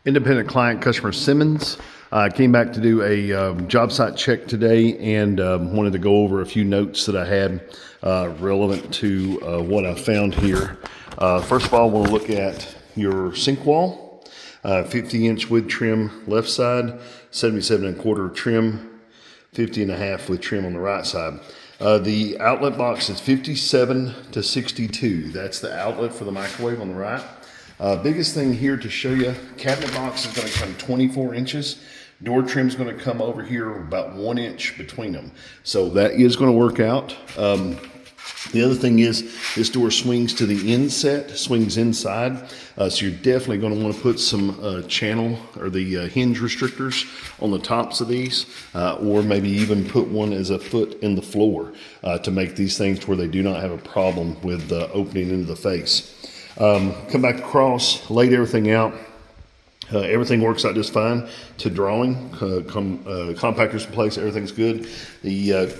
Independent client customer Simmons. Came back to do a job site check today and wanted to go over a few notes that I had relevant to what I found here. First of all, I want to look at your sink wall. 50-inch wood trim left side, 77.25 trim, 50.5 with trim on the right side. The outlet box is 57 to 62. That's the outlet for the microwave on the right. Biggest thing here to show you, cabinet box is going to come 24 inches. Door trim is going to come over here about 1 inch between them. So that is going to work out. The other thing is this door swings to the inset, swings inside. So you're definitely going to want to put some channel or the hinge restrictors on the tops of these, or maybe even put one as a foot in the floor to make these things to where they do not have a problem with opening into the face. Come back across, laid everything out. Everything works out just fine to drawing. Compactors in place, everything's good. The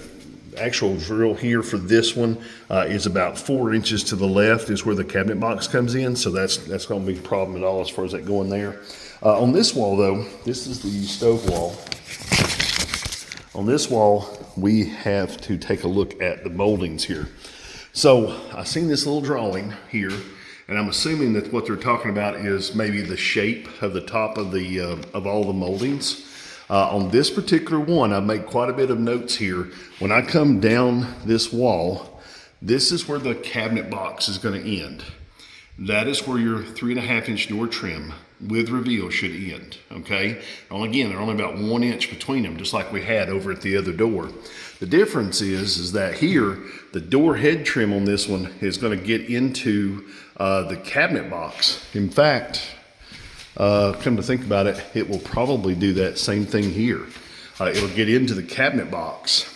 actual drill here for this one is about 4 inches to the left is where the cabinet box comes in, so that's going to be a problem at all as far as that going there. On this wall though, this is the stove wall. On this wall, we have to take a look at the moldings here. So I seen this little drawing here, and I'm assuming that what they're talking about is maybe the shape of the top of the of all the moldings. On this particular one, I made quite a bit of notes here. When I come down this wall, this is where the cabinet box is going to end. That is where your 3.5-inch door trim with reveal should end, okay? Well, again, they're only about 1 inch between them, just like we had over at the other door. The difference is that here, the door head trim on this one is going to get into the cabinet box. In fact, come to think about it, it will probably do that same thing here. It'll get into the cabinet box.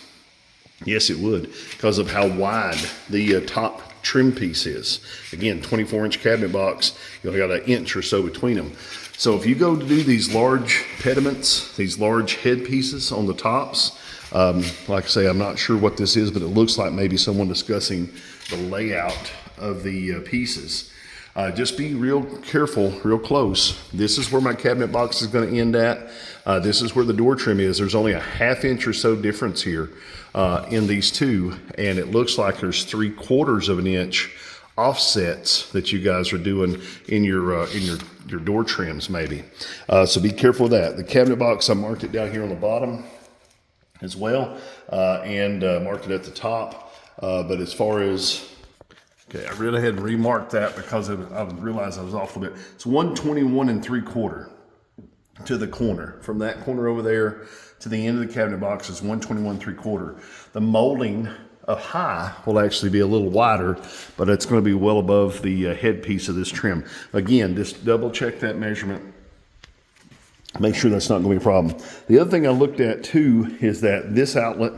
Yes, it would, because of how wide the top trim piece is. Again, 24-inch cabinet box, you've got an inch or so between them. So if you go to do these large pediments, these large head pieces on the tops, like I say, I'm not sure what this is, but it looks like maybe someone discussing the layout of the pieces. Just be real careful, real close. This is where my cabinet box is going to end at. This is where the door trim is. There's only a 1/2 inch or so difference here in these two, and it looks like there's 3/4 of an inch offsets that you guys are doing in your door trims maybe. So be careful of that. The cabinet box, I marked it down here on the bottom as well, and marked it at the top. But as far as okay, I really had to remark that because I realized I was off a bit. It's 121 3/4 to the corner. From that corner over there to the end of the cabinet box is 121 3/4. The molding of high will actually be a little wider, but it's going to be well above the head piece of this trim. Again, just double check that measurement. Make sure that's not going to be a problem. The other thing I looked at too is that this outlet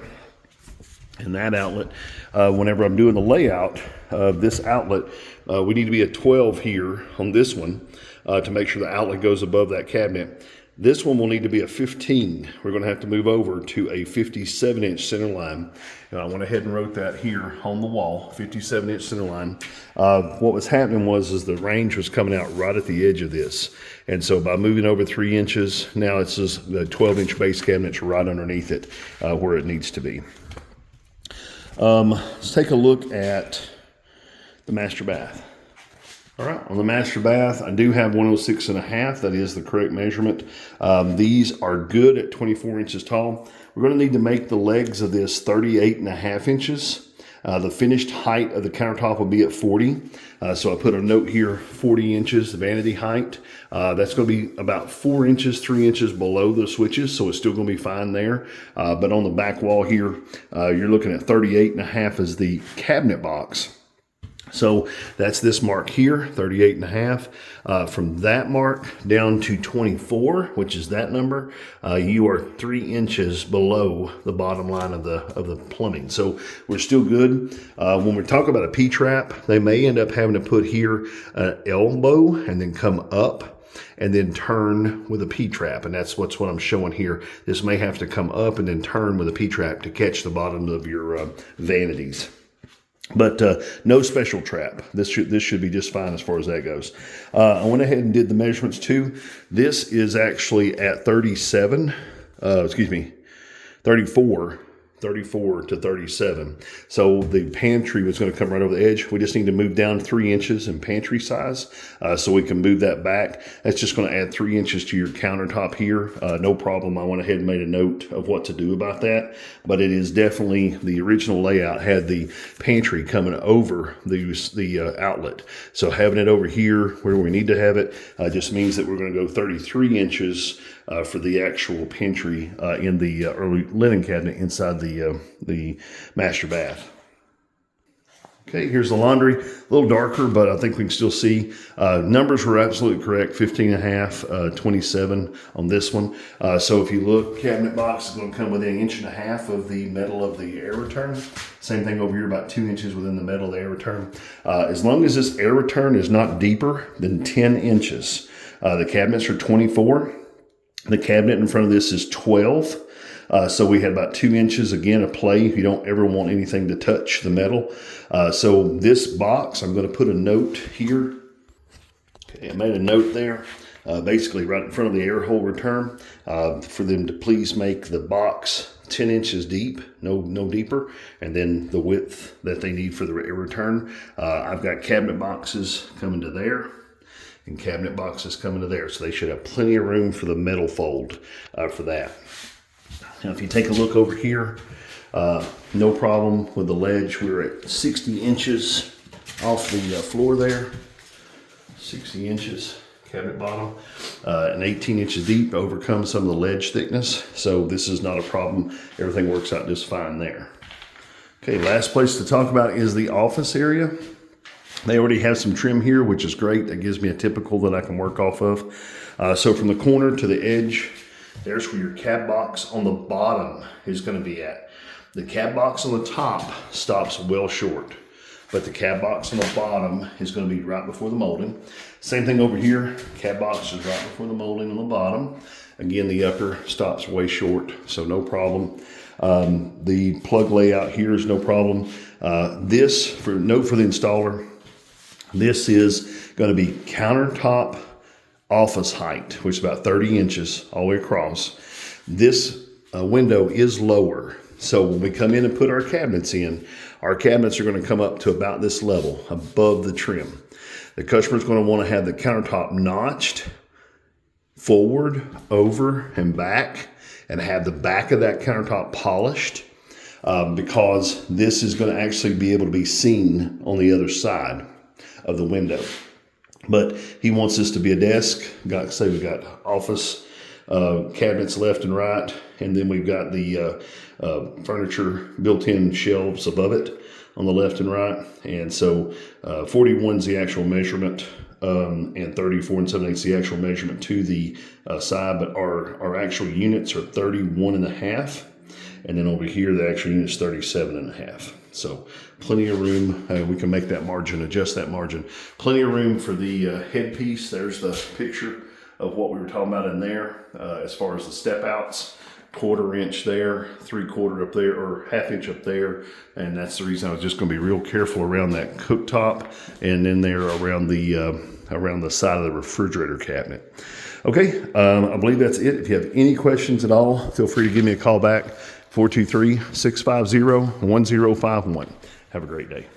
and that outlet, whenever I'm doing the layout of this outlet, we need to be at 12 here on this one to make sure the outlet goes above that cabinet. This one will need to be a 15. We're going to have to move over to a 57-inch center line. And I went ahead and wrote that here on the wall, 57-inch center line. What was happening was the range was coming out right at the edge of this. And so by moving over 3 inches, now it's just the 12-inch base cabinet's right underneath it where it needs to be. Let's take a look at the master bath. All right, on the master bath, I do have 106.5. That is the correct measurement. These are good at 24 inches tall. We're going to need to make the legs of this 38.5 inches. The finished height of the countertop will be at 40. So I put a note here, 40 inches, the vanity height. That's going to be about 4 inches, 3 inches below the switches, so it's still going to be fine there. But on the back wall here, you're looking at 38.5 as the cabinet box. So that's this mark here, 38.5. From that mark down to 24, which is that number, you are 3 inches below the bottom line of the plumbing. So we're still good. When we talk about a P-trap, they may end up having to put here an elbow and then come up and then turn with a P-trap. And that's what I'm showing here. This may have to come up and then turn with a P-trap to catch the bottom of your vanities. But no special trap. This should be just fine as far as that goes. I went ahead and did the measurements too. This is actually at 37, 34 to 37. So the pantry was going to come right over the edge. We just need to move down 3 inches in pantry size so we can move that back. That's just going to add 3 inches to your countertop here. No problem. I went ahead and made a note of what to do about that. But it is definitely, the original layout had the pantry coming over the outlet. So having it over here where we need to have it just means that we're going to go 33 inches for the actual pantry in the early linen cabinet inside the master bath. Okay, here's the laundry. A little darker, but I think we can still see. Numbers were absolutely correct, 15 and a half, 27 on this one. So if you look, cabinet box is going to come within 1.5 inches of the metal of the air return. Same thing over here, about 2 inches within the metal of the air return. As long as this air return is not deeper than 10 inches. The cabinets are 24. The cabinet in front of this is 12. So we had about 2 inches, again, of play. You don't ever want anything to touch the metal. So this box, I'm going to put a note here. Okay, I made a note there, basically right in front of the air hole return, for them to please make the box 10 inches deep, no deeper, and then the width that they need for the air return. I've got cabinet boxes coming to there, and cabinet boxes coming to there. So they should have plenty of room for the metal fold for that. Now, if you take a look over here, no problem with the ledge. We're at 60 inches off the floor there. 60 inches cabinet bottom, and 18 inches deep, overcome some of the ledge thickness. So this is not a problem. Everything works out just fine there. Okay, last place to talk about is the office area. They already have some trim here, which is great. That gives me a typical that I can work off of. So from the corner to the edge, there's where your cab box on the bottom is going to be at. The cab box on the top stops well short, but the cab box on the bottom is going to be right before the molding. Same thing over here. Cab box is right before the molding on the bottom. Again, the upper stops way short, so no problem. The plug layout here is no problem. This, for note for the installer, this is going to be countertop office height, which is about 30 inches all the way across. This window is lower. So when we come in and put our cabinets in, our cabinets are going to come up to about this level above the trim. The customer's going to want to have the countertop notched forward, over, and back, and have the back of that countertop polished because this is going to actually be able to be seen on the other side of the window. But he wants this to be a desk. We got office cabinets left and right, and then we've got the furniture built-in shelves above it on the left and right. And so 41 is the actual measurement, and 34 7/8 is the actual measurement to the side. But our actual units are 31 and a half. And then over here, the actual unit is 37 and a half. So plenty of room. We can make that margin, adjust that margin. Plenty of room for the headpiece. There's the picture of what we were talking about in there as far as the step outs. 1/4 inch there, 3/4 up there, or 1/2 inch up there. And that's the reason I was just going to be real careful around that cooktop and then there around the side of the refrigerator cabinet. Okay, I believe that's it. If you have any questions at all, feel free to give me a call back, 423-650-1051. Have a great day.